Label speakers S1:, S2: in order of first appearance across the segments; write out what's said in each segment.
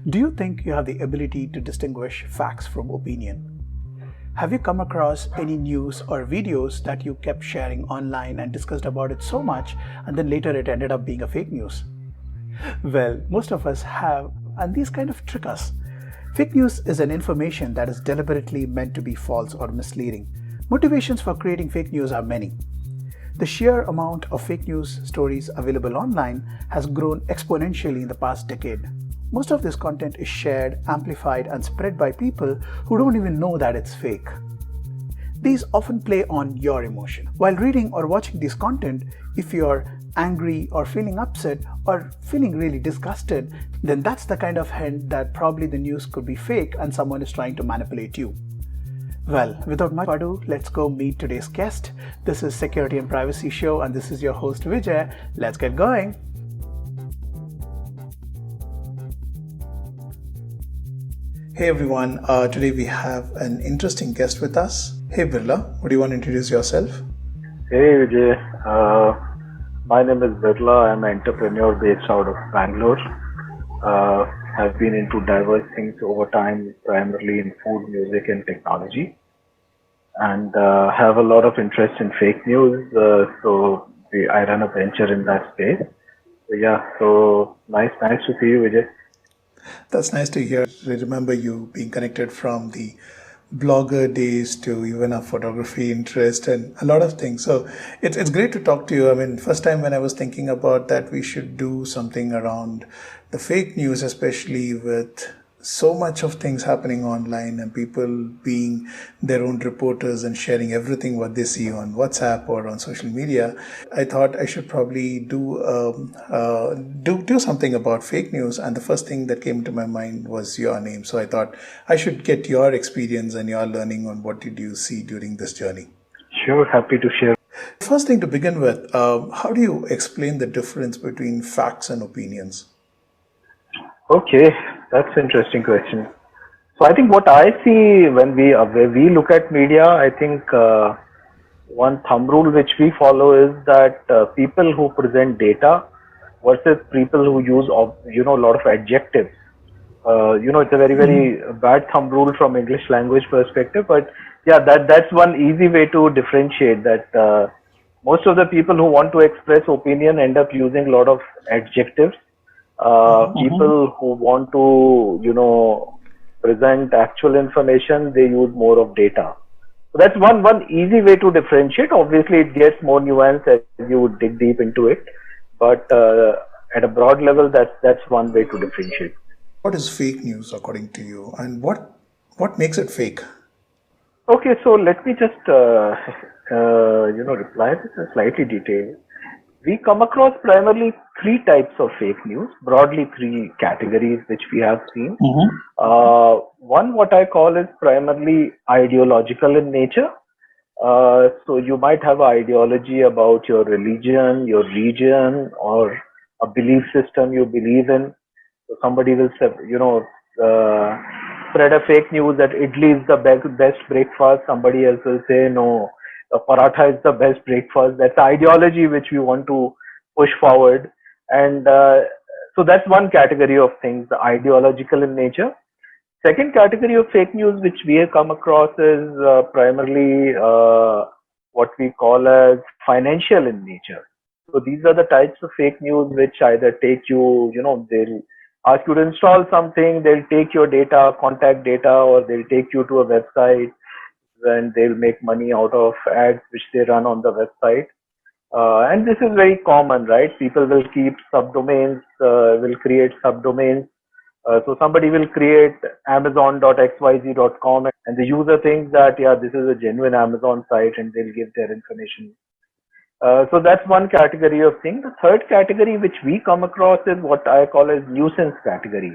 S1: Do you think you have the ability to distinguish facts from opinion? Have you come across any news or videos that you kept sharing online and discussed about it so much and then later it ended up being a fake news? Well, most of us have, and these kind of trick us. Fake news is an information that is deliberately meant to be false or misleading. Motivations for creating fake news are many. The sheer amount of fake news stories available online has grown exponentially in the past decade. Most of this content is shared, amplified, and spread by people who don't even know that it's fake. These often play on your emotion. While reading or watching this content, if you're angry or feeling upset or feeling really disgusted, then that's the kind of hint that probably the news could be fake and someone is trying to manipulate you. Well, without much ado, let's go meet today's guest. This is Security and Privacy Show and this is your host Vijay. Let's get going. Hey everyone, today we have an interesting guest with us. Hey Birla, would you want to introduce yourself?
S2: Hey Vijay, my name is Birla. I'm an entrepreneur based out of Bangalore. I've been into diverse things over time, primarily in food, music, and technology, and have a lot of interest in fake news. I run a venture in that space. So nice to see you, Vijay.
S1: That's nice to hear. I remember you being connected from the blogger days to even a photography interest and a lot of things. So it's great to talk to you. I mean, first time when I was thinking about that we should do something around the fake news, especially with so much of things happening online and people being their own reporters and sharing everything what they see on WhatsApp or on social media. I thought I should probably do something about fake news, and the first thing that came to my mind was your name. So I thought I should get your experience and your learning on what did you see during this journey.
S2: Sure, happy to share.
S1: First thing to begin with, how do you explain the difference between facts and opinions?
S2: Okay, that's an interesting question. So I think what I see when we look at media, I think one thumb rule which we follow is that people who present data versus people who use a lot of adjectives. It's a very bad thumb rule from English language perspective, but yeah, that's one easy way to differentiate that. Most of the people who want to express opinion end up using a lot of adjectives. People who want to, present actual information, they use more of data. So that's one easy way to differentiate. Obviously, it gets more nuanced as you dig deep into it. But at a broad level, that's one way to differentiate.
S1: What is fake news according to you, and what makes it fake?
S2: Okay, so let me just reply this in slightly detailed. We come across primarily three types of fake news, broadly three categories which we have seen. One, what I call is primarily ideological in nature. So you might have an ideology about your religion, your region, or a belief system you believe in. So somebody will say, spread a fake news that idli is the best breakfast. Somebody else will say, no, paratha is the best breakfast. That's the ideology which we want to push forward. And so that's one category of things, the ideological in nature. Second category of fake news which we have come across is primarily what we call as financial in nature. So these are the types of fake news which either take you, they'll ask you to install something, they'll take your data, contact data, or they'll take you to a website and they'll make money out of ads which they run on the website. And this is very common, right? People will keep subdomains, will create subdomains. So somebody will create amazon.xyz.com and the user thinks that, yeah, this is a genuine Amazon site and they'll give their information. So that's one category of thing. The third category which we come across is what I call as nuisance category.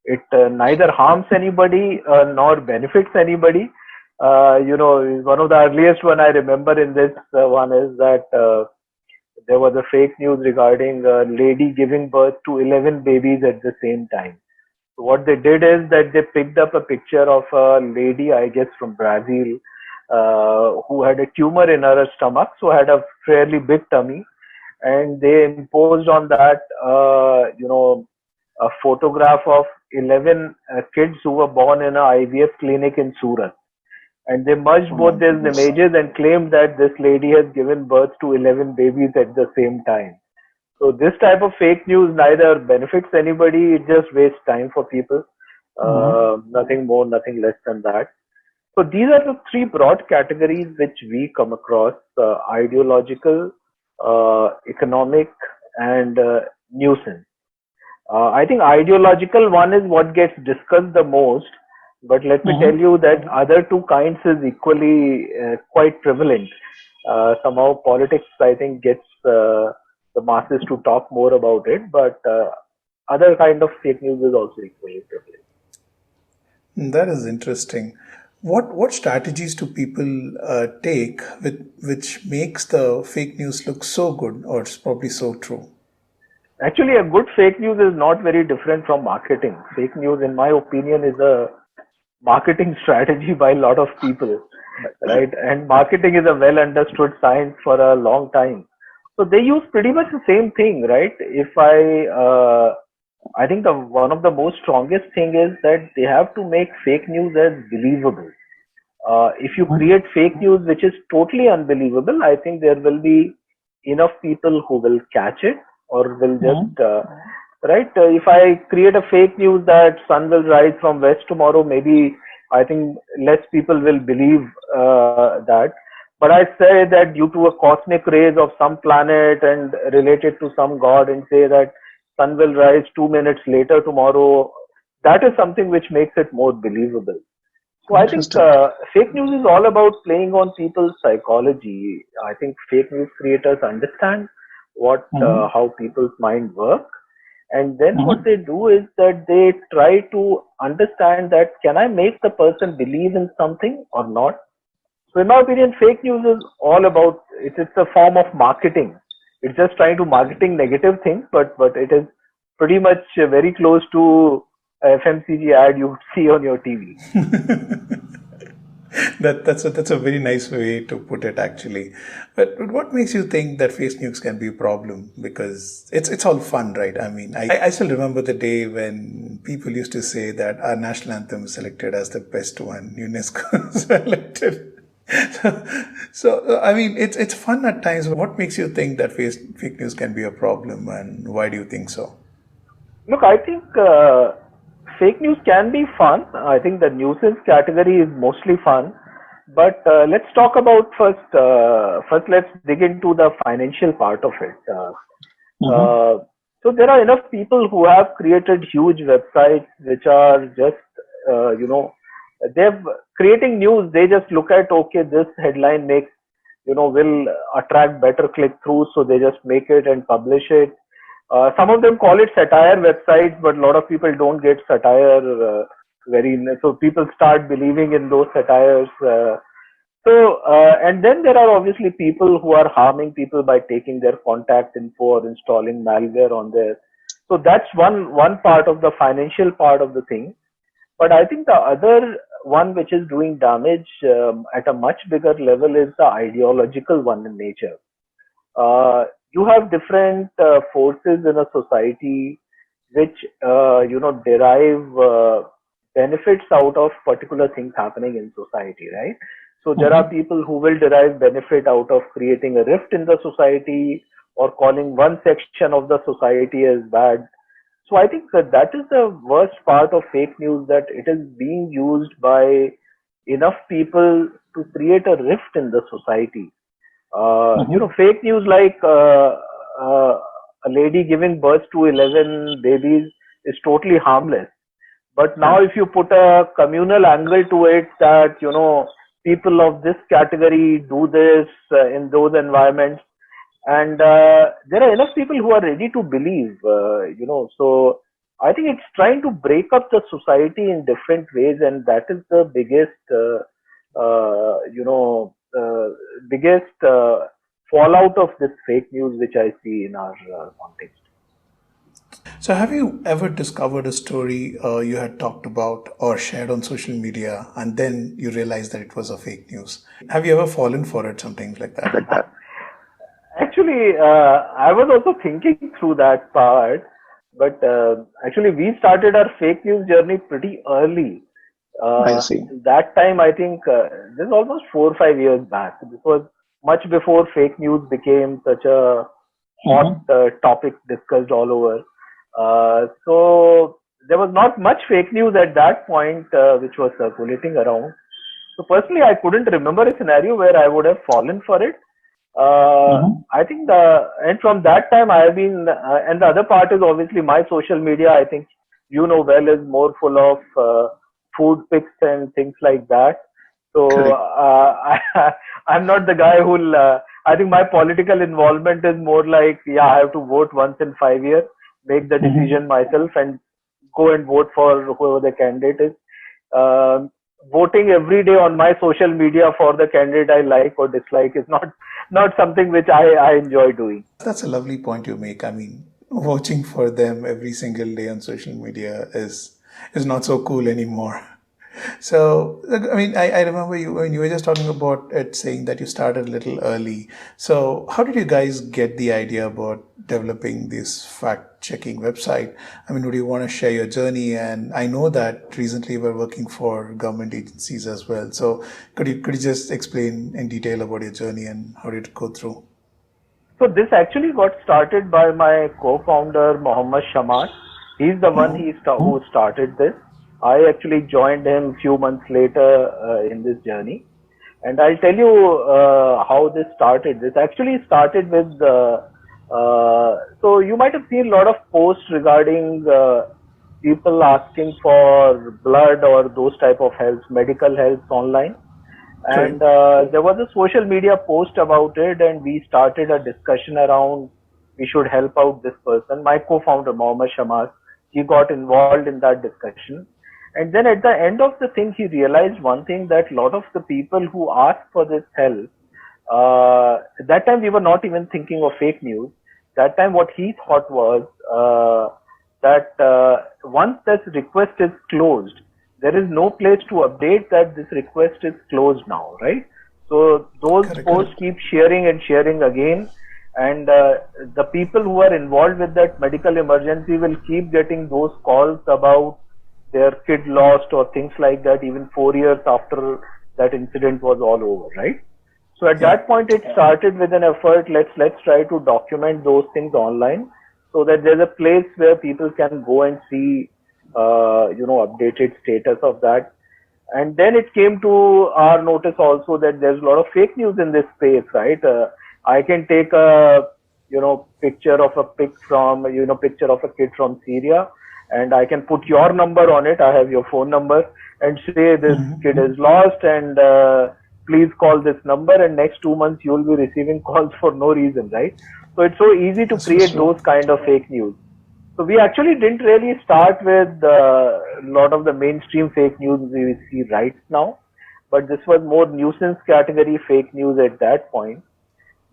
S2: It neither harms anybody nor benefits anybody. One of the earliest one I remember in this one is that there was a fake news regarding a lady giving birth to 11 babies at the same time. So what they did is that they picked up a picture of a lady, I guess from Brazil, who had a tumor in her stomach, so had a fairly big tummy, and they imposed on that, a photograph of 11 kids who were born in a IVF clinic in Surat. And they merged
S1: Oh my
S2: both these
S1: goodness.
S2: images and claimed that this lady has given birth to 11 babies at the same time. So this type of fake news neither benefits anybody, it just wastes time for people. Nothing more, nothing less than that. So these are the three broad categories which we come across: ideological, economic, and nuisance. I think ideological one is what gets discussed the most, but let me tell you that other two kinds is equally quite prevalent. Somehow politics, I think, gets the masses to talk more about it, but other kind of fake news is also equally prevalent.
S1: That is interesting. What strategies do people take which makes the fake news look so good or it's probably so true?
S2: Actually, a good fake news is not very different from marketing. Fake news, in my opinion, is a marketing strategy by a lot of people, right? And marketing is a well understood science for a long time. So they use pretty much the same thing, right? I think the one of the most strongest thing is that they have to make fake news as believable. If you create fake news which is totally unbelievable, I think there will be enough people who will catch it or will just right. If I create a fake news that sun will rise from west tomorrow, maybe I think less people will believe that. But I say that due to a cosmic rays of some planet and related to some god, and say that sun will rise 2 minutes later tomorrow, that is something which makes it more believable. So I think
S1: Interesting.
S2: fake news is all about playing on people's psychology. I think fake news creators understand what how people's mind work, and then what they do is that they try to understand that can I make the person believe in something or not. So in my opinion, fake news is all about it's a form of marketing. It's just trying to marketing negative things, but it is pretty much very close to a FMCG ad you see on your TV.
S1: That's a very nice way to put it, actually. But what makes you think that fake news can be a problem? Because it's all fun, right? I mean, I still remember the day when people used to say that our national anthem was selected as the best one, UNESCO selected. So I mean, it's fun at times. What makes you think that fake news can be a problem, and why do you think so?
S2: Look, I think fake news can be fun. I think the nuisance category is mostly fun. But let's talk about first. First, let's dig into the financial part of it. So there are enough people who have created huge websites which are just, you know, they're creating news. They just look at, okay, this headline makes, you know, will attract better click throughs, so they just make it and publish it. Some of them call it satire websites, but a lot of people don't get satire so people start believing in those satires. And then there are obviously people who are harming people by taking their contact info or installing malware on there. So that's one part of the financial part of the thing. But I think the other one which is doing damage at a much bigger level is the ideological one in nature. You have different forces in a society which derive benefits out of particular things happening in society, right? So there are people who will derive benefit out of creating a rift in the society or calling one section of the society as bad. So I think that is the worst part of fake news, that it is being used by enough people to create a rift in the society. Fake news like a lady giving birth to 11 babies is totally harmless. But now if you put a communal angle to it, that, you know, people of this category do this in those environments, and there are enough people who are ready to believe, so I think it's trying to break up the society in different ways, and that is the biggest fallout of this fake news which I see in our context.
S1: So, have you ever discovered a story you had talked about or shared on social media, and then you realized that it was a fake news? Have you ever fallen for it, something like that?
S2: Actually, I was also thinking through that part, But actually, we started our fake news journey pretty early.
S3: I see.
S2: That time, I think this is almost 4 or 5 years back. This was much before fake news became such a hot topic discussed all over. So there was not much fake news at that point which was circulating around. So personally, I couldn't remember a scenario where I would have fallen for it. I think and from that time I have been, and the other part is obviously my social media. I think well is more full of food pics and things like that. So
S3: Correct.
S2: I'm not the guy who'll. I think my political involvement is more like, yeah, I have to vote once in 5 years, make the decision myself, and go and vote for whoever the candidate is. Voting every day on my social media for the candidate I like or dislike is not something which I enjoy doing.
S1: That's a lovely point you make. I mean, watching for them every single day on social media is not so cool anymore. So, I mean, I remember you when you were just talking about it, saying that you started a little early. So, how did you guys get the idea about developing this fact-checking website? I mean, would you want to share your journey? And I know that recently you were working for government agencies as well. So, could you just explain in detail about your journey and how did it go through?
S2: So this actually got started by my co-founder Mohammed Shamas. He's the one who started this. I actually joined him a few months later in this journey. And I'll tell you how this started. This actually started with, so you might have seen a lot of posts regarding people asking for blood or those type of help, medical help online. And there was a social media post about it, and we started a discussion around we should help out this person. My co-founder Mohammed Shamas, he got involved in that discussion. And then at the end of the thing, he realized one thing, that a lot of the people who asked for this help, at that time we were not even thinking of fake news. That time what he thought was that once this request is closed, there is no place to update that this request is closed now, right? So those posts keep sharing and sharing again. And the people who are involved with that medical emergency will keep getting those calls about their kid lost or things like that, even 4 years after that incident was all over, right? So at that point, it started with an effort, let's try to document those things online so that there's a place where people can go and see, updated status of that. And then it came to our notice also that there's a lot of fake news in this space, right? I can take a, picture of a picture of a kid from Syria, and I can put your number on it. I have your phone number, and say this kid is lost, and please call this number, and next 2 months you will be receiving calls for no reason, right? So it's so easy to create those kind of fake news. So we actually didn't really start with a lot of the mainstream fake news we see right now, but this was more nuisance category fake news at that point.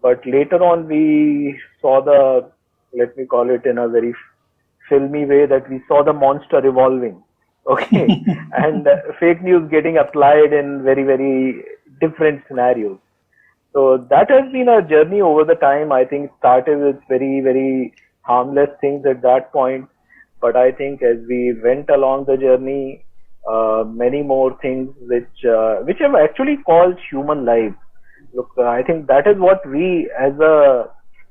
S2: But later on we saw let me call it in a very filmy way, that we saw the monster evolving, okay, and fake news getting applied in very, very different scenarios. So that has been a journey over the time. I think it started with very, very harmless things at that point, but I think as we went along the journey, many more things which have actually caused human lives. Look, I think that is what we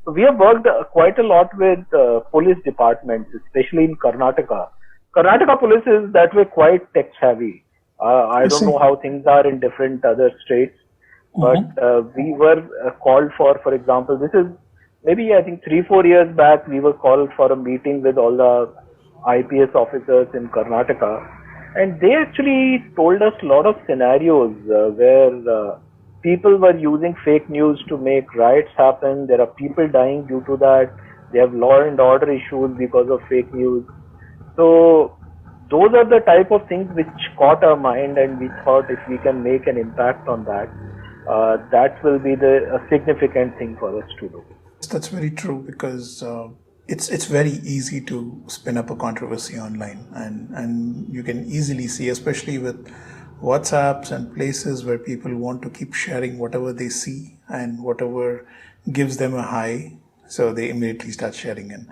S2: we have worked quite a lot with police departments, especially in Karnataka. Karnataka police is that way quite tech savvy. I don't know how things are in different other states, but we were called for example, this is maybe I think 3-4 years back, we were called for a meeting with all the IPS officers in Karnataka, and they actually told us a lot of scenarios where people were using fake news to make riots happen. There are people dying due to that. They have law and order issues because of fake news. So those are the type of things which caught our mind, and we thought if we can make an impact on that, that will be a significant thing for us to do.
S1: That's very true, because it's very easy to spin up a controversy online, and you can easily see, especially with WhatsApps and places where people want to keep sharing whatever they see and whatever gives them a high. So they immediately start sharing in.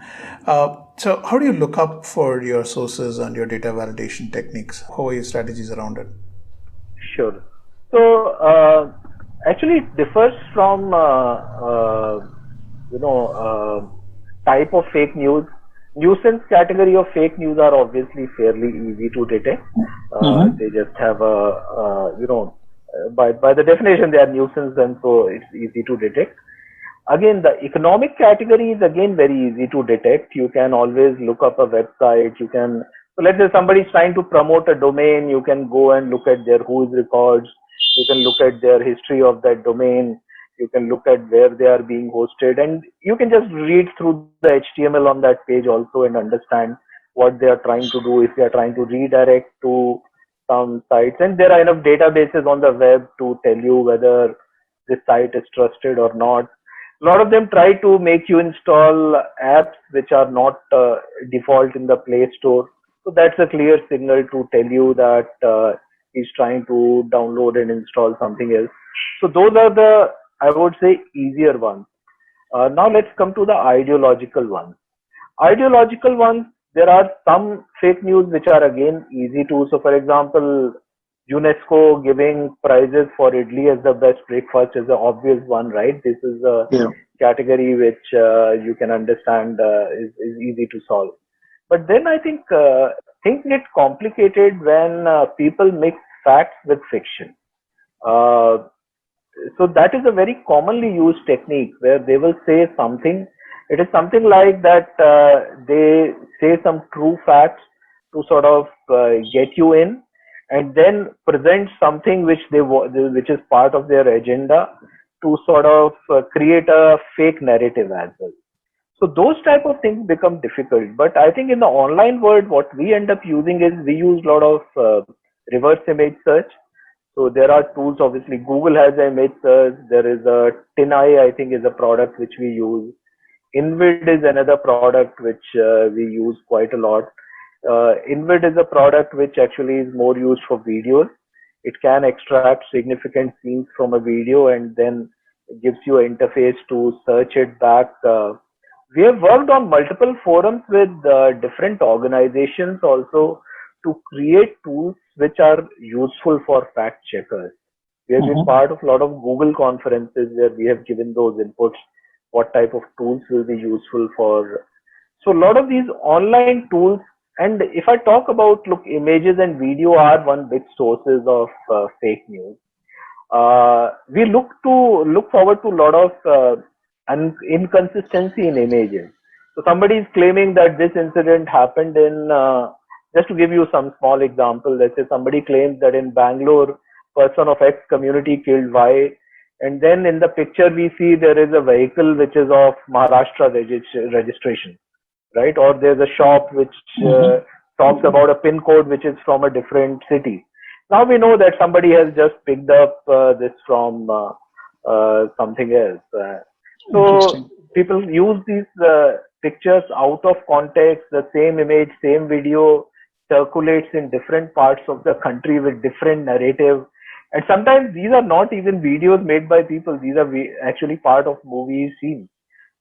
S1: So how do you look up for your sources and your data validation techniques? How are your strategies around it?
S2: Sure. So actually, it differs from type of fake news. Nuisance category of fake news are obviously fairly easy to detect. They just have by the definition they are nuisance, and so it's easy to detect. Again, the economic category is again very easy to detect. You can always look up a website. So let's say somebody is trying to promote a domain. You can go and look at their who's records. You can look at their history of that domain. You can look at where they are being hosted, and you can just read through the HTML on that page also and understand what they are trying to do. If they are trying to redirect to some sites, and there are enough databases on the web to tell you whether this site is trusted or not. A lot of them try to make you install apps which are not default in the Play Store. So that's a clear signal to tell you that he's trying to download and install something else. So those are the, I would say, easier ones. Now let's come to the ideological ones. Ideological ones, there are some fake news which are again easy to. So for example, UNESCO giving prizes for idli as the best breakfast is the obvious one, right? This is a category which you can understand is easy to solve. But then I think things get complicated when people mix facts with fiction. Uh, so that is a very commonly used technique where they will say something. It is something like that they say some true facts to sort of get you in, and then present something which is part of their agenda to sort of create a fake narrative as well. So those type of things become difficult. But I think in the online world, what we end up using is we use a lot of reverse image search. So there are tools. Obviously, Google has an image search. There is a TinEye, I think, is a product which we use. Invid is another product which we use quite a lot. Invid is a product which actually is more used for videos. It can extract significant scenes from a video and then gives you an interface to search it back. We have worked on multiple forums with different organizations also to create tools which are useful for fact checkers. We have been part of a lot of Google conferences where we have given those inputs, what type of tools will be useful for. So a lot of these online tools, and if I talk about, look, images and video are one big sources of fake news. We look forward to a lot of inconsistency in images. So somebody is claiming that this incident happened in, just to give you some small example, let's say somebody claims that in Bangalore, person of X community killed Y, and then in the picture we see there is a vehicle which is of Maharashtra registration, right? Or there's a shop which talks about a pin code which is from a different city. Now we know that somebody has just picked up this from something else. So people use these pictures out of context. The same image, same video circulates in different parts of the country with different narrative. And sometimes these are not even videos made by people. These are actually part of movie scenes.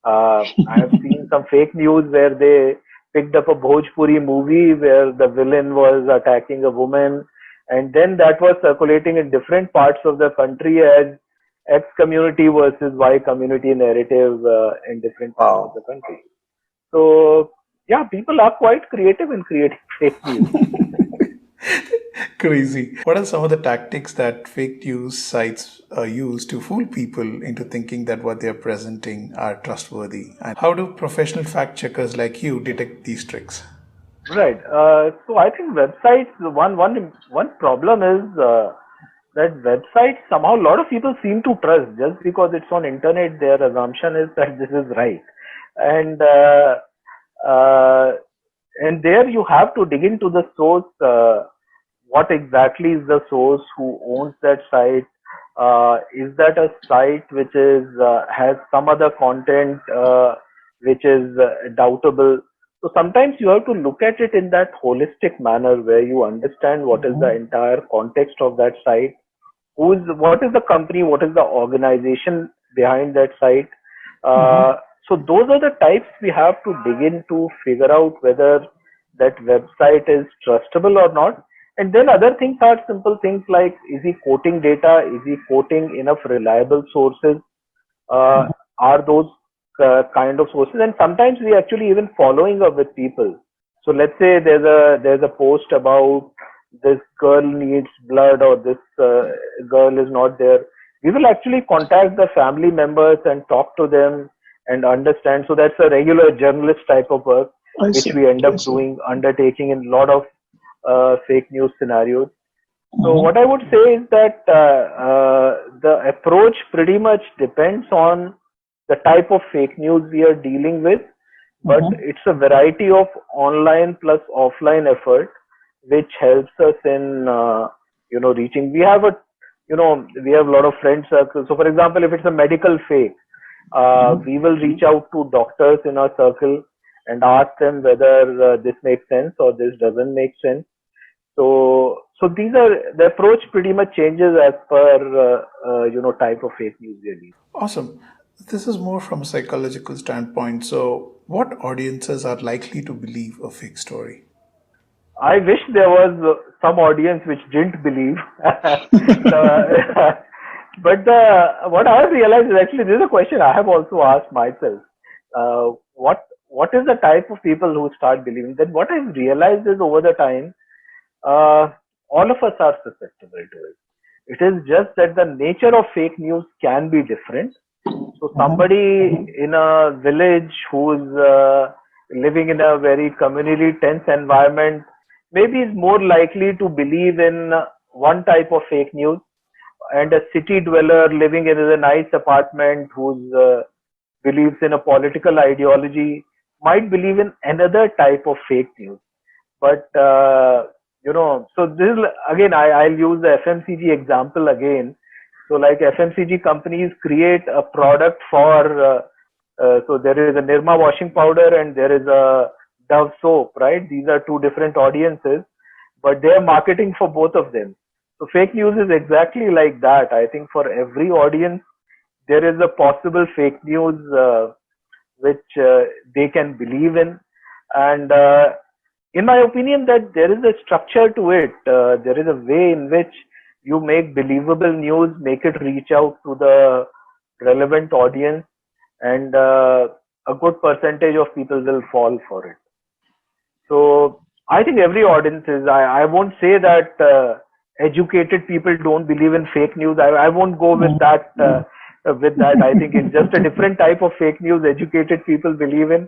S2: I have seen some fake news where they picked up a Bhojpuri movie where the villain was attacking a woman, and then that was circulating in different parts of the country as X community versus Y community narrative in different parts of the country. So yeah, people are quite creative in creating fake news.
S1: Crazy. What are some of the tactics that fake news sites use to fool people into thinking that what they're presenting are trustworthy? And how do professional fact checkers like you detect these tricks?
S2: Right. So I think websites, one problem is that websites somehow a lot of people seem to trust just because it's on internet. Their assumption is that this is right, and there you have to dig into the source. What exactly is the source? Who owns that site? Is that a site which is has some other content which is doubtable? So sometimes you have to look at it in that holistic manner where you understand what is the entire context of that site, what is the company, what is the organization behind that site, So those are the types we have to dig in to figure out whether that website is trustable or not. And then other things are simple things like, is he quoting data? Is he quoting enough reliable sources? Uh, are those kind of sources? And sometimes we actually even following up with people. So let's say there's a post about this girl needs blood, or this girl is not there. We will actually contact the family members and talk to them and understand. So that's a regular journalist type of work,
S1: I
S2: which
S1: see.
S2: we end
S1: I
S2: up
S1: see.
S2: undertaking in a lot of fake news scenarios. So
S1: Mhm.
S2: what I would say is that the approach pretty much depends on the type of fake news we are dealing with, but
S1: Mhm.
S2: it's a variety of online plus offline effort which helps us in reaching. We have a lot of friend circles. So for example, if it's a medical fake,
S1: Mhm.
S2: we will reach out to doctors in our circle and ask them whether this makes sense or this doesn't make sense. So these are the approach pretty much changes as per type of fake news we are dealing.
S1: Awesome. This is more from a psychological standpoint. So, what audiences are likely to believe a fake story?
S2: I wish there was some audience which didn't believe. the, but what I have realized is actually this is a question I have also asked myself. What is the type of people who start believing? Then what I've realized is over the time, uh, all of us are susceptible to it. It is just that the nature of fake news can be different. So
S1: Mhm.
S2: somebody in a village who's living in a very communally tense environment maybe is more likely to believe in one type of fake news, and a city dweller living in a nice apartment who's believes in a political ideology might believe in another type of fake news. But so this is again, I'll use the FMCG example again. So like FMCG companies create a product for so there is a Nirma washing powder and there is a Dove soap, right? These are two different audiences, but they are marketing for both of them. So fake news is exactly like that. I think for every audience there is a possible fake news which they can believe in, and in my opinion, that there is a structure to it. There is a way in which you make believable news, make it reach out to the relevant audience, and a good percentage of people will fall for it. So I think every audience is. I won't say that educated people don't believe in fake news. I won't go with that. With that, I think it's just a different type of fake news educated people believe in.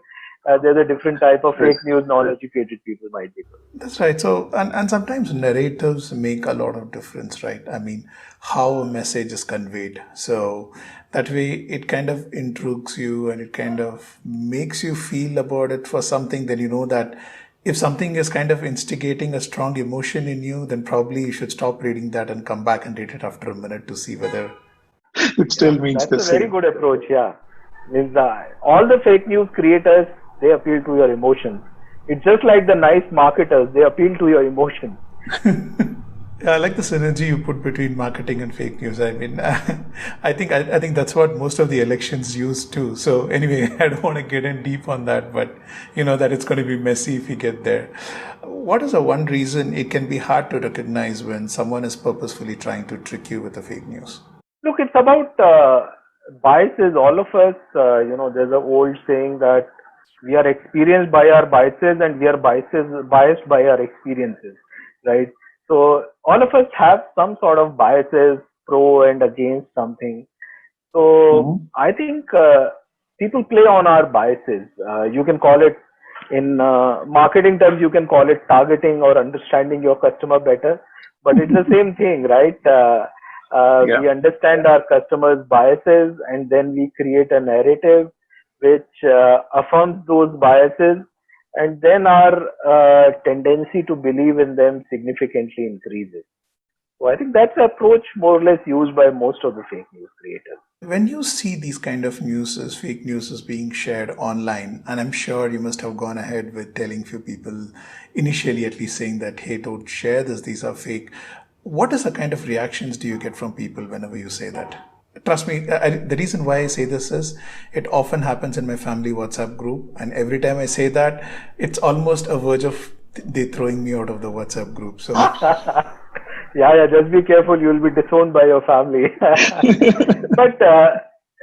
S2: There's a different type of fake news non-educated people might be.
S1: That's right. So, and sometimes narratives make a lot of difference, right? I mean, how a message is conveyed. So that way it kind of intrigues you and it kind of makes you feel about it for something. Then you know that if something is kind of instigating a strong emotion in you, then probably you should stop reading that and come back and read it after a minute to see whether it
S2: Yeah,
S1: still means
S2: that's
S1: the
S2: a very
S1: same.
S2: good approach. Yeah, means all the fake news creators, they appeal to your emotions. It's just like the nice marketers; they appeal to your emotions.
S1: Yeah, I like the synergy you put between marketing and fake news. I mean, I think that's what most of the elections use too. So anyway, I don't want to get in deep on that, but you know that it's going to be messy if we get there. What is the one reason it can be hard to recognize when someone is purposefully trying to trick you with the fake news?
S2: Look, it's about biases. All of us, there's an old saying that we are experienced by our biases and we are biased by our experiences, right? So all of us have some sort of biases, pro and against something. So
S1: Mhm.
S2: I think people play on our biases. You can call it in marketing terms, you can call it targeting or understanding your customer better, but it's the same thing, right?
S1: Yeah.
S2: We understand our customers' biases and then we create a narrative which affirms those biases, and then our tendency to believe in them significantly increases. So I think that's the approach more or less used by most of the fake news creators.
S1: When you see these kind of news, fake news is being shared online, and I'm sure you must have gone ahead with telling few people initially at least saying that, hey, don't share this, these are fake. What is the kind of reactions do you get from people whenever you say that? Trust me, the reason why I say this is it often happens in my family WhatsApp group. And every time I say that, it's almost a verge of they throwing me out of the WhatsApp group. So,
S2: Yeah, just be careful. You'll be disowned by your family. But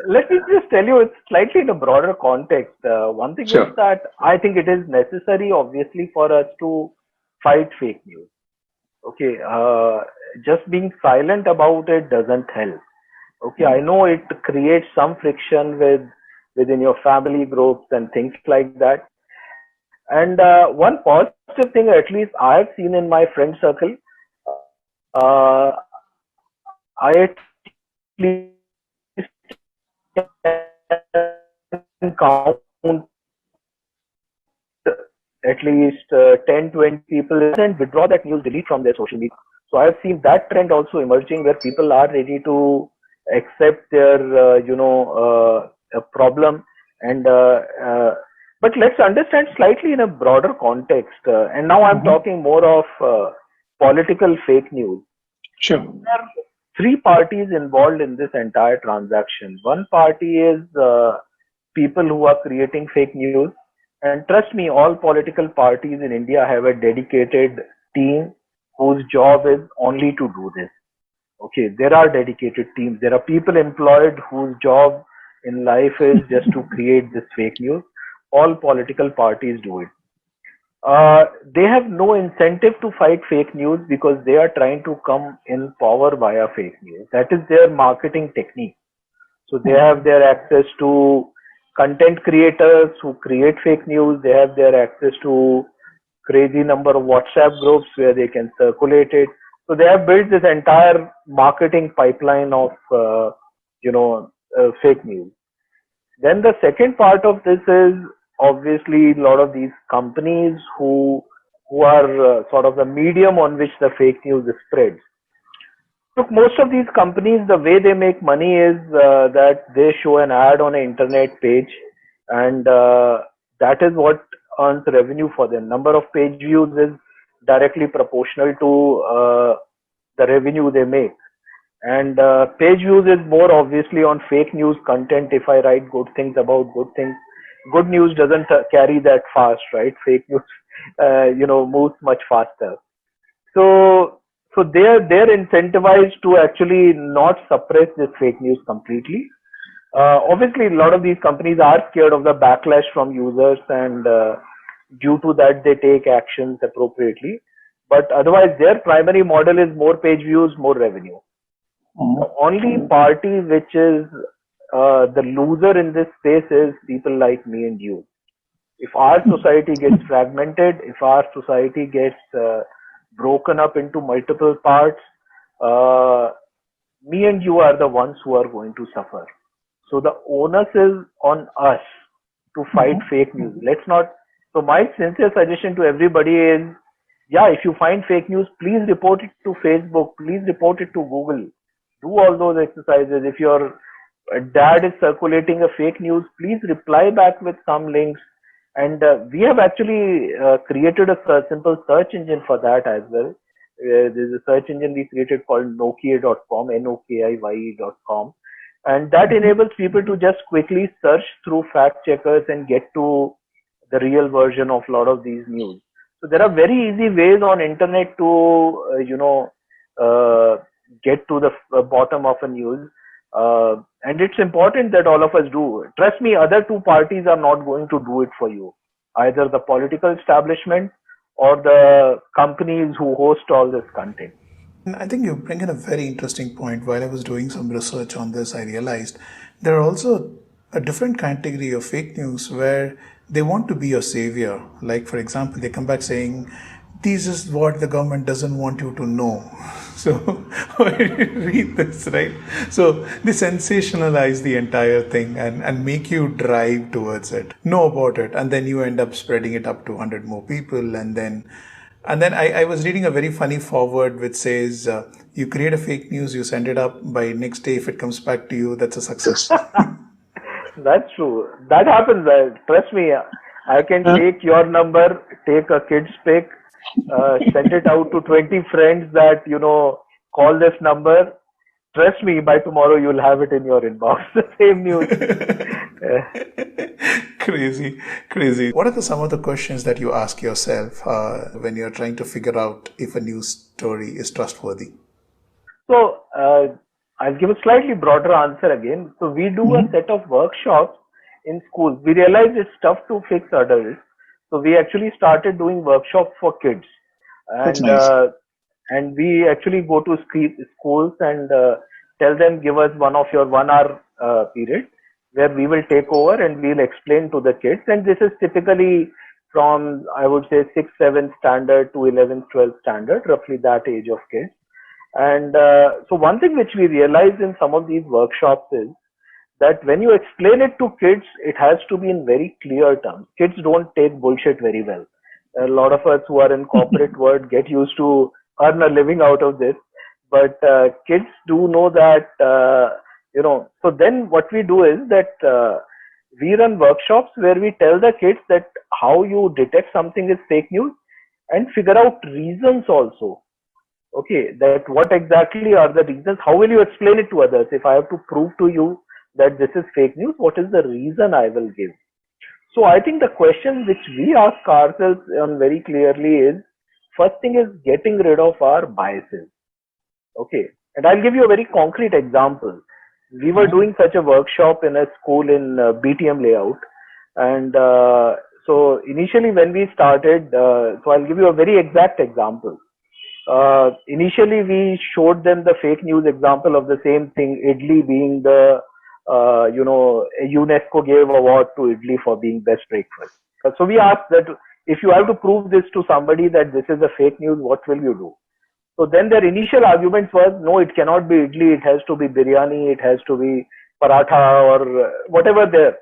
S2: let me just tell you, it's slightly in a broader context. One thing is
S3: Sure.
S2: that I think it is necessary, obviously, for us to fight fake news. Okay, just being silent about it doesn't help. Okay, I know it creates some friction within your family groups and things like that. And one positive thing, at least I have seen in my friend circle, uh, I at least can count at least 10, 20 people and withdraw that news, delete from their social media. So I've seen that trend also emerging where people are ready to accept their, a problem. And but let's understand slightly in a broader context. And now I'm
S3: Mhm.
S2: talking more of political fake news.
S3: Sure.
S2: There are three parties involved in this entire transaction. One party is people who are creating fake news. And trust me, all political parties in India have a dedicated team whose job is only to do this. Okay, there are dedicated teams. There are people employed whose job in life is just to create this fake news. All political parties do it. They have no incentive to fight fake news because they are trying to come in power via fake news. That is their marketing technique. So they have their access to content creators who create fake news. They have their access to crazy number of WhatsApp groups where they can circulate it. So they have built this entire marketing pipeline of, fake news. Then the second part of this is obviously a lot of these companies who are sort of the medium on which the fake news is spread. Look, most of these companies, the way they make money is that they show an ad on an internet page, and that is what earns revenue for them. Number of page views is directly proportional to the revenue they make. And page views is more obviously on fake news content. If I write good things about good things, good news doesn't carry that fast, right? Fake news, moves much faster. So, so they're incentivized to actually not suppress this fake news completely. Obviously, a lot of these companies are scared of the backlash from users, and due to that, they take actions appropriately. But otherwise, their primary model is more page views, more revenue. The
S3: Mhm.
S2: only party which is the loser in this space is people like me and you. If our society gets fragmented, if our society gets broken up into multiple parts, uh, me and you are the ones who are going to suffer. So the onus is on us to fight
S3: Mhm.
S2: fake news. Let's not. So my sincere suggestion to everybody is, yeah, if you find fake news, please report it to Facebook. Please report it to Google. Do all those exercises. If your dad is circulating a fake news, please reply back with some links. And we have actually created a simple search engine for that as well. There's a search engine we created called Nokia.com, Nokie.com, and that
S3: Mhm.
S2: enables people to just quickly search through fact checkers and get to the real version of a lot of these news. So there are very easy ways on internet to, uh, get to the bottom of a news. And it's important that all of us do. Trust me, other two parties are not going to do it for you. Either the political establishment or the companies who host all this content.
S1: I think you bring in a very interesting point. While I was doing some research on this, I realized there are also a different category of fake news where they want to be your savior. Like, for example, they come back saying, this is what the government doesn't want you to know. So, read this, right? So, they sensationalize the entire thing and make you drive towards it, know about it, and then you end up spreading it up to 100 more people, and then I was reading a very funny forward which says, you create a fake news, you send it up, by next day, if it comes back to you, that's a success.
S2: That's true. That happens. Trust me. I can
S3: Huh?
S2: take your number, take a kid's pic, send it out to 20 friends that, call this number. trust me, by tomorrow you'll have it in your inbox. The same news.
S1: Crazy, crazy. What are some of the questions that you ask yourself when you're trying to figure out if a news story is trustworthy?
S2: So I'll give a slightly broader answer again. So we do a set of workshops in schools. We realized it's tough to fix adults, so we actually started doing workshops for kids,
S1: That's
S2: and
S1: nice.
S2: and we actually go to schools and tell them, give us one of your 1 hour period where we will take over and we'll explain to the kids. And this is typically from, I would say, 6th, 7th standard to 11th, 12th standard, roughly that age of kids. And so one thing which we realized in some of these workshops is that when you explain it to kids, it has to be in very clear terms. Kids don't take bullshit very well. A lot of us who are in corporate world get used to earn a living out of this, but kids do know that, so then what we do is that we run workshops where we tell the kids that how you detect something is fake news and figure out reasons also. Okay, that what exactly are the reasons? How will you explain it to others? If I have to prove to you that this is fake news, what is the reason I will give? So I think the question which we ask ourselves on very clearly is, first thing is getting rid of our biases. Okay, and I'll give you a very concrete example. We were doing such a workshop in a school in BTM layout, and so initially when we started, so I'll give you a very exact example. Initially, we showed them the fake news example of the same thing, idli being the, UNESCO gave award to idli for being best breakfast. So we asked that if you have to prove this to somebody that this is a fake news, what will you do? So then their initial argument was, no, it cannot be idli, it has to be biryani, it has to be paratha or whatever there.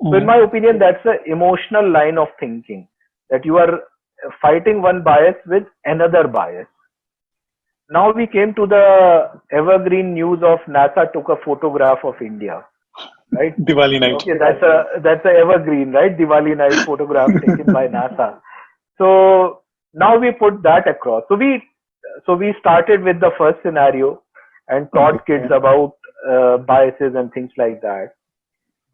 S2: So in my opinion, that's an emotional line of thinking, that you are fighting one bias with another bias. Now we came to the evergreen news of NASA took a photograph of India, right?
S1: Diwali night.
S2: Okay, that's a evergreen, right? Diwali night photograph taken by NASA. So now we put that across. So we started with the first scenario and taught kids about biases and things like that.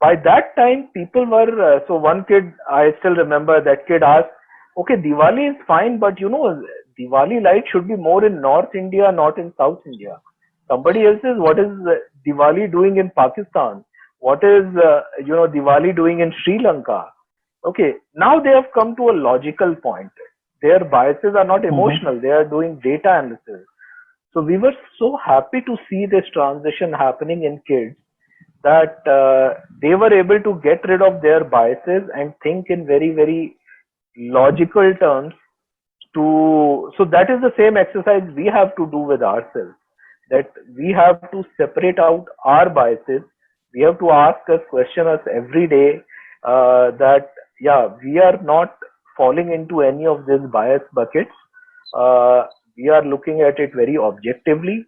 S2: By that time, people were so one kid, I still remember that kid asked, okay, Diwali is fine, but Diwali light should be more in North India, not in South India. Somebody else is, what is Diwali doing in Pakistan? What is, Diwali doing in Sri Lanka? Okay, now they have come to a logical point. Their biases are not emotional. They are doing data analysis. So we were so happy to see this transition happening in kids that they were able to get rid of their biases and think in very, very logical terms. So that is the same exercise we have to do with ourselves, that we have to separate out our biases. We have to question us every day that, yeah, we are not falling into any of these bias buckets. We are looking at it very objectively.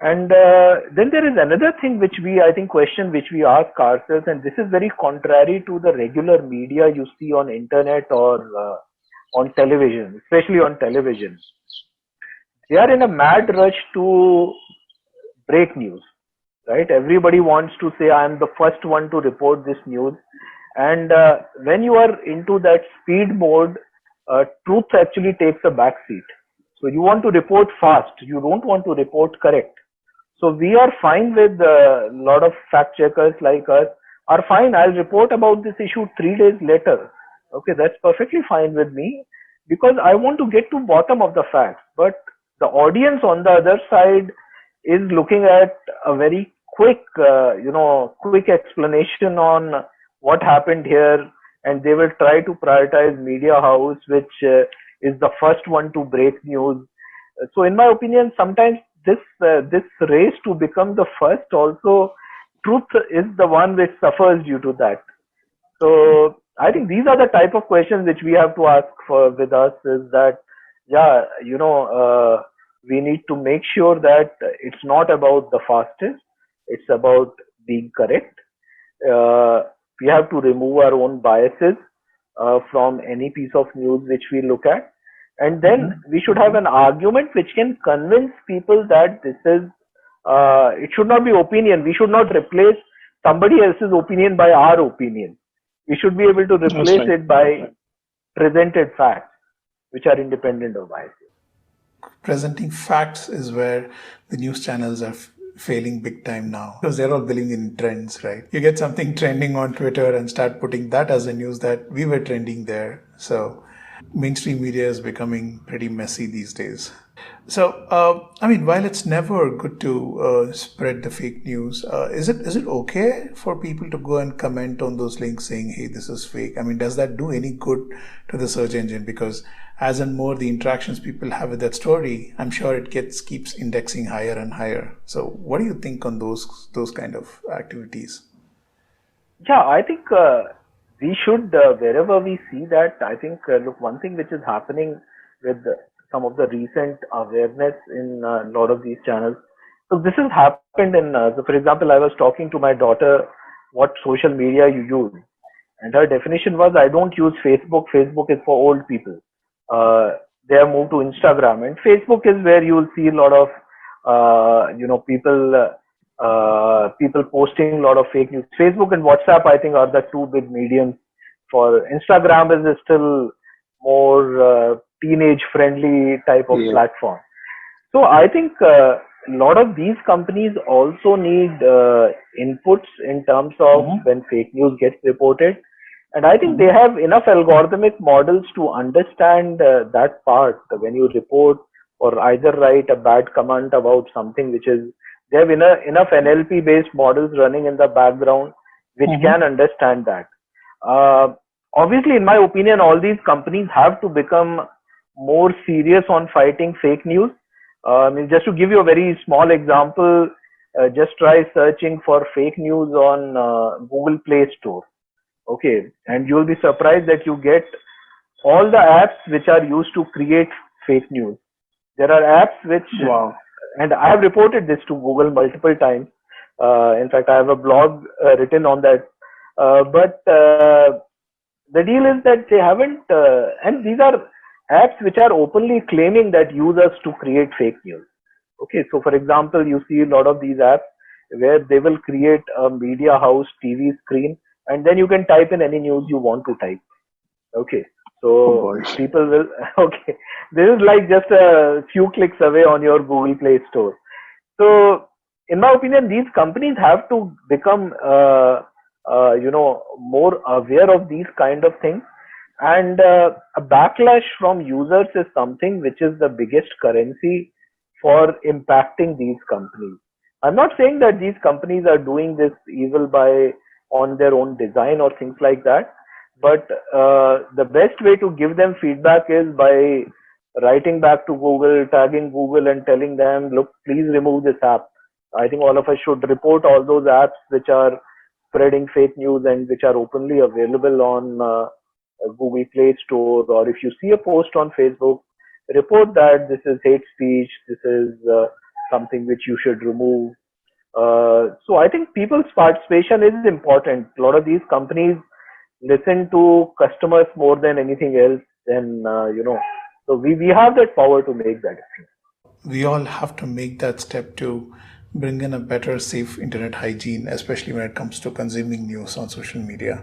S2: And then there is another thing which question which we ask ourselves, and this is very contrary to the regular media you see on internet or on television, especially on television. They are in a mad rush to break news, right? Everybody wants to say, I am the first one to report this news. And when you are into that speed mode, truth actually takes a back seat. So you want to report fast. You don't want to report correct. So we are fine with a lot of fact checkers like us are fine. I'll report about this issue 3 days later. Okay, that's perfectly fine with me because I want to get to bottom of the facts. But the audience on the other side is looking at a very quick, quick explanation on what happened here, and they will try to prioritize media house, which is the first one to break news. So in my opinion, sometimes this race to become the first also, truth is the one which suffers due to that. So I think these are the type of questions which we have to ask with us, is that, yeah, we need to make sure that it's not about the fastest, it's about being correct. We have to remove our own biases from any piece of news which we look at. And then we should have an argument which can convince people that this is It should not be opinion. We should not replace somebody else's opinion by our opinion. We should be able to
S1: That's
S2: replace
S1: right.
S2: it by presented facts, which are independent of bias.
S1: Presenting facts is where the news channels are failing big time now because they're all believing in trends, right? You get something trending on Twitter and start putting that as a news that we were trending there. So mainstream media is becoming pretty messy these days. So, I mean, while it's never good to spread the fake news, is it okay for people to go and comment on those links saying, "Hey, this is fake"? I mean, does that do any good to the search engine? Because as and more the interactions people have with that story, I'm sure it keeps indexing higher and higher. So, what do you think on those kind of activities?
S2: Yeah, I think we should, wherever we see that, I think, look, one thing which is happening with some of the recent awareness in a lot of these channels. So this has happened in, so for example, I was talking to my daughter what social media you use. And her definition was, I don't use Facebook. Facebook is for old people. They have moved to Instagram. And Facebook is where you will see a lot of, people posting a lot of fake news. Facebook and WhatsApp, I think, are the two big mediums. For Instagram is still more teenage friendly type of platform. So I think a lot of these companies also need inputs in terms of when fake news gets reported. And I think they have enough algorithmic models to understand that part when you report or either write a bad comment about something which is, they have enough NLP based models running in the background which can understand that. Obviously, in my opinion, all these companies have to become more serious on fighting fake news. I mean, just to give you a very small example, just try searching for fake news on Google Play Store. Okay, and you'll be surprised that you get all the apps which are used to create fake news. There are apps which,
S1: Wow.
S2: and I have reported this to Google multiple times. In fact, I have a blog written on that. But the deal is that they haven't, and these are apps which are openly claiming that use us to create fake news. Okay, so for example, you see a lot of these apps where they will create a media house TV screen, and then you can type in any news you want to type. Okay, so people will, okay, this is like just a few clicks away on your Google Play Store. So, in my opinion, these companies have to become, more aware of these kind of things. And a backlash from users is something which is the biggest currency for impacting these companies. I'm not saying that these companies are doing this evil by on their own design or things like that, but the best way to give them feedback is by writing back to Google, tagging Google, and telling them, look, please remove this app. I think all of us should report all those apps which are spreading fake news and which are openly available on Google Play Store. Or if you see a post on Facebook, report that this is hate speech, this is something which you should remove. So I think people's participation is important. A lot of these companies listen to customers more than anything else. Then so we have that power to make that difference.
S1: We all have to make that step to bring in a better, safe internet hygiene, especially when it comes to consuming news on social media.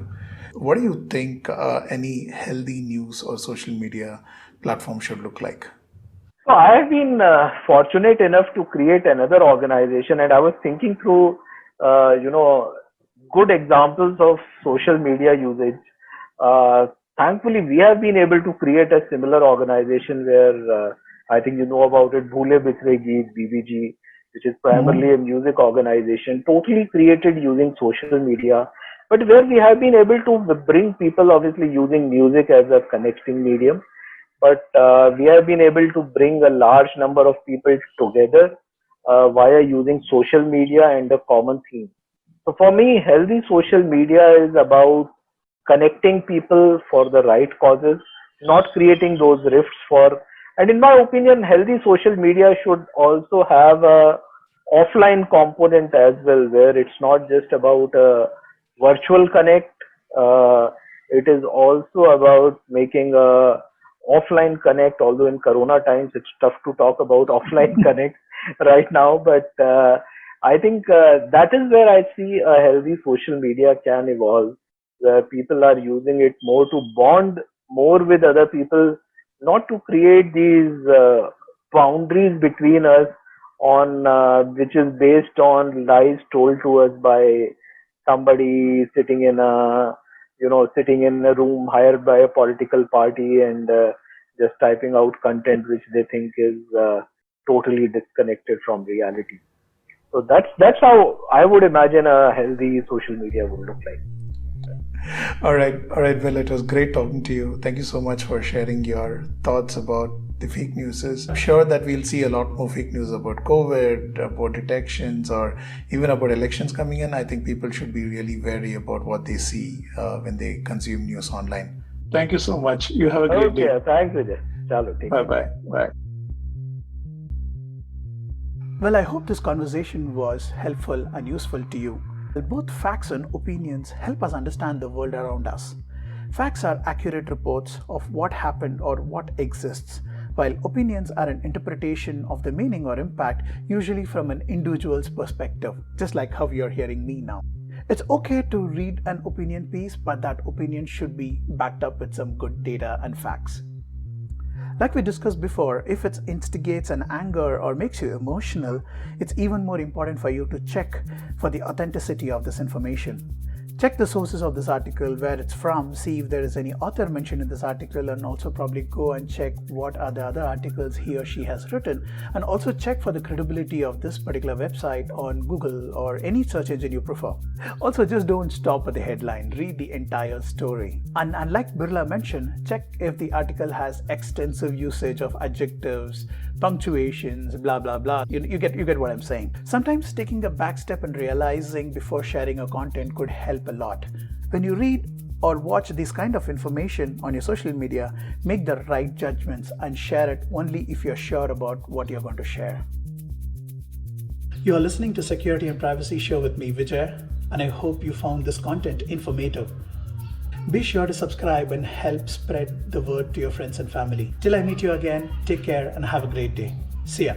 S1: What do you think any healthy news or social media platform should look like?
S2: So I have been fortunate enough to create another organization, and I was thinking through, good examples of social media usage. Thankfully, we have been able to create a similar organization where I think you know about it, Bhule Bichre Geet, BBG, which is primarily a music organization, totally created using social media, but where we have been able to bring people, obviously using music as a connecting medium, but we have been able to bring a large number of people together via using social media and a common theme. So for me, healthy social media is about connecting people for the right causes, not creating those rifts for. And in my opinion, healthy social media should also have a offline component as well, where it's not just about a virtual connect. It is also about making a offline connect. Although in Corona times, it's tough to talk about offline connect. right now, but I think that is where I see a healthy social media can evolve, where people are using it more to bond more with other people, not to create these boundaries between us on which is based on lies told to us by somebody sitting in a room hired by a political party and just typing out content which they think is totally disconnected from reality. So that's how I would imagine a healthy social media would look like.
S1: All right. Well, it was great talking to you. Thank you so much for sharing your thoughts about the fake news. I'm sure that we'll see a lot more fake news about COVID, about detections, or even about elections coming in. I think people should be really wary about what they see when they consume news online. Thank you so much. You have a great day.
S2: Okay, thanks, Vijay. Chalo, take care.
S1: Bye. Well, I hope this conversation was helpful and useful to you. Both facts and opinions help us understand the world around us. Facts are accurate reports of what happened or what exists, while opinions are an interpretation of the meaning or impact, usually from an individual's perspective, just like how you're hearing me now. It's okay to read an opinion piece, but that opinion should be backed up with some good data and facts. Like we discussed before, if it instigates an anger or makes you emotional, it's even more important for you to check for the authenticity of this information. Check the sources of this article, where it's from, see if there is any author mentioned in this article, and also probably go and check what are the other articles he or she has written, and also check for the credibility of this particular website on Google or any search engine you prefer. Also, just don't stop at the headline, read the entire story. And like Birla mentioned, check if the article has extensive usage of adjectives, punctuations, blah blah blah. You get what I'm saying. Sometimes taking a back step and realizing before sharing a content could help a lot. When you read or watch this kind of information on your social media, make the right judgments and share it only if you're sure about what you're going to share. You are listening to Security and Privacy Show with me, Vijay, and I hope you found this content informative. Be sure to subscribe and help spread the word to your friends and family. Till I meet you again, take care and have a great day. See ya.